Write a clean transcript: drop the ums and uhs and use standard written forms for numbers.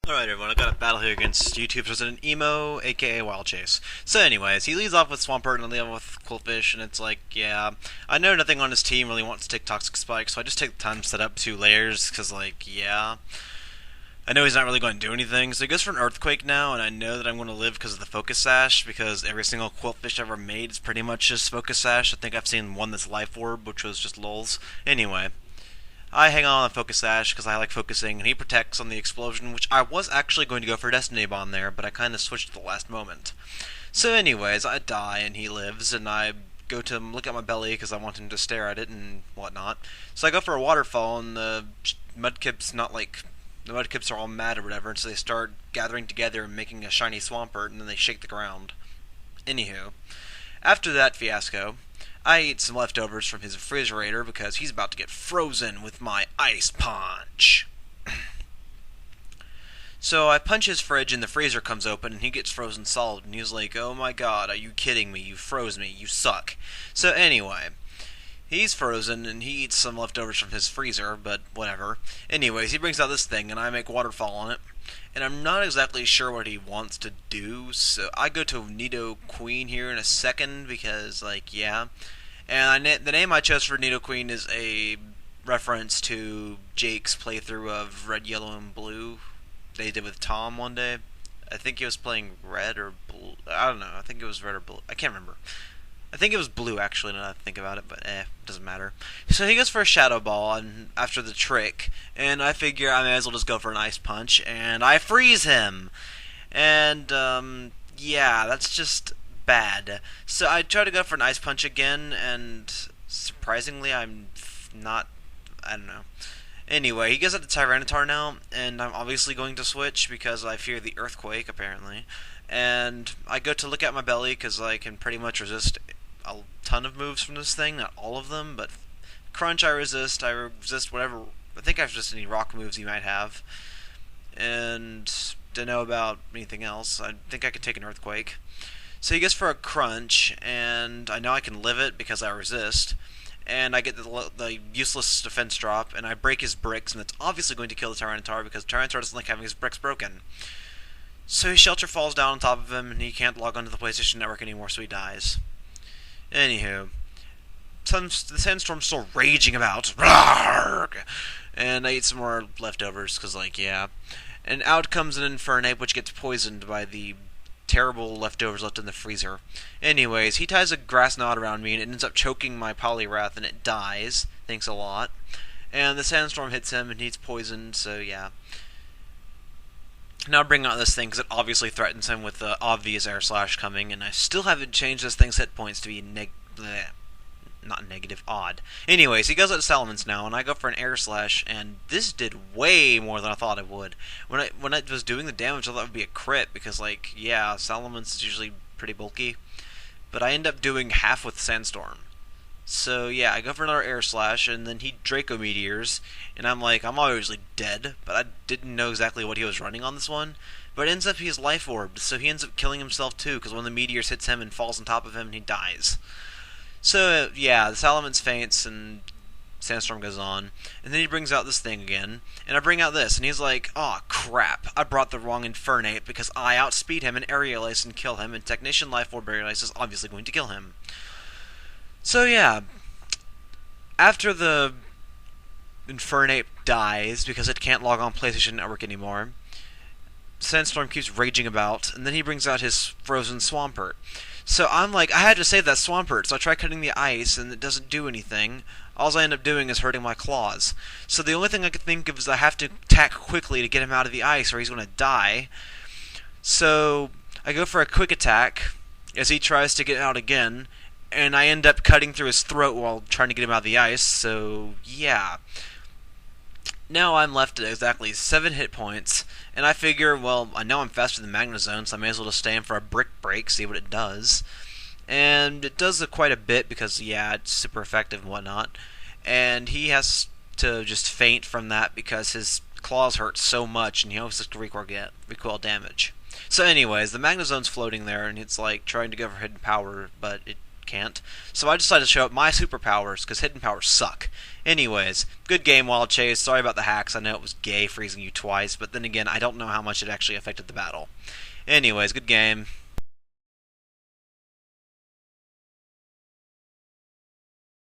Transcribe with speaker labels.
Speaker 1: Alright everyone, I got a battle here against YouTube's resident emo, aka Wilechase. So anyways, he leads off with Swampert and I lead off with Quillfish, and it's like, yeah, I know nothing on his team really wants to take Toxic Spike, so I just take the time to set up 2 layers, because like, yeah, I know he's not really going to do anything, so he goes for an Earthquake now, and I know that I'm going to live because of the Focus Sash, because every single Quillfish I've ever made is pretty much just Focus Sash. I think I've seen one that's Life Orb, which was just lulz. Anyway, I hang on Focus Sash because I like focusing, and he protects on the explosion, which I was actually going to go for Destiny Bomb there, but I kind of switched at the last moment. So anyways, I die, and he lives, and I go to look at my belly because I want him to stare at it and whatnot. So I go for a waterfall, and the Mudkip's not like... The Mudkips are all mad or whatever, and so they start gathering together and making a shiny Swampert, and then they shake the ground. Anywho, after that fiasco, I eat some leftovers from his refrigerator because he's about to get frozen with my ice punch. So I punch his fridge and the freezer comes open and he gets frozen solid and he's like, oh my god, are you kidding me? You froze me, you suck. So anyway, he's frozen and he eats some leftovers from his freezer, but whatever. Anyways, he brings out this thing and I make waterfall on it. And I'm not exactly sure what he wants to do, so I go to Nidoqueen here in a second because, like, yeah. And the name I chose for Nidoqueen is a reference to Jake's playthrough of Red, Yellow, and Blue they did with Tom one day. I think he was playing Red or Blue. I don't know. I think it was Red or Blue. I can't remember. I think it was Blue, actually, now that I think about it, but doesn't matter. So he goes for a Shadow Ball after the trick, and I figure I may as well just go for an Ice Punch, and I freeze him! And, yeah, that's just bad. So I try to go for an Ice Punch again, and surprisingly I'm not... I don't know. Anyway, he goes up to Tyranitar now, and I'm obviously going to switch because I fear the Earthquake, apparently. And I go to look at my belly because I can pretty much resist a ton of moves from this thing, not all of them, but Crunch I resist whatever, I think I resist any rock moves he might have, and don't know about anything else. I think I could take an Earthquake. So he goes for a Crunch, and I know I can live it because I resist, and I get the useless defense drop, and I break his bricks, and that's obviously going to kill the Tyranitar because Tyranitar doesn't like having his bricks broken. So his shelter falls down on top of him, and he can't log onto the PlayStation Network anymore, so he dies. Anywho, the sandstorm's still raging about, and I eat some more leftovers, because, like, yeah. And out comes an Infernape, which gets poisoned by the terrible leftovers left in the freezer. Anyways, he ties a grass knot around me, and it ends up choking my Poliwrath, and it dies. Thanks a lot. And the sandstorm hits him, and he's poisoned, so yeah. Now bring out this thing because it obviously threatens him with the obvious Air Slash coming, and I still haven't changed this thing's hit points to be not negative, odd. Anyways, he goes out to Salamence now, and I go for an Air Slash, and this did way more than I thought it would. When I was doing the damage, I thought it would be a crit because, like, yeah, Salamence is usually pretty bulky, but I end up doing half with Sandstorm. So yeah, I go for another Air Slash, and then he Draco Meteors, and I'm like, I'm obviously dead, but I didn't know exactly what he was running on this one. But it ends up he's Life Orbed, so he ends up killing himself too, because one of the meteors hits him and falls on top of him, and he dies. So yeah, the Salamence faints, and Sandstorm goes on, and then he brings out this thing again, and I bring out this, and he's like, aw, crap, I brought the wrong Infernape, because I outspeed him and Aerial Ace and kill him, and Technician Life Orb Aerial Ace is obviously going to kill him. So yeah, after the Infernape dies because it can't log on PlayStation Network anymore, Sandstorm keeps raging about, and then he brings out his frozen Swampert. So I'm like, I had to save that Swampert, so I try cutting the ice, and it doesn't do anything. All I end up doing is hurting my claws. So the only thing I could think of is I have to attack quickly to get him out of the ice, or he's going to die. So I go for a quick attack as he tries to get out again, and I end up cutting through his throat while trying to get him out of the ice, so yeah. Now I'm left at exactly 7 hit points, and I figure, well, I know I'm faster than Magnezone, so I may as well just stay in for a Brick Break, see what it does. And it does quite a bit because, yeah, it's super effective and whatnot. And he has to just faint from that because his claws hurt so much, and he always has to recoil damage. So anyways, the Magnezone's floating there, and it's like trying to go for hidden power, but it can't. So I decided to show up my superpowers, because hidden powers suck. Anyways, good game, Wilechase. Sorry about the hacks. I know it was gay freezing you twice, but then again, I don't know how much it actually affected the battle. Anyways, good game.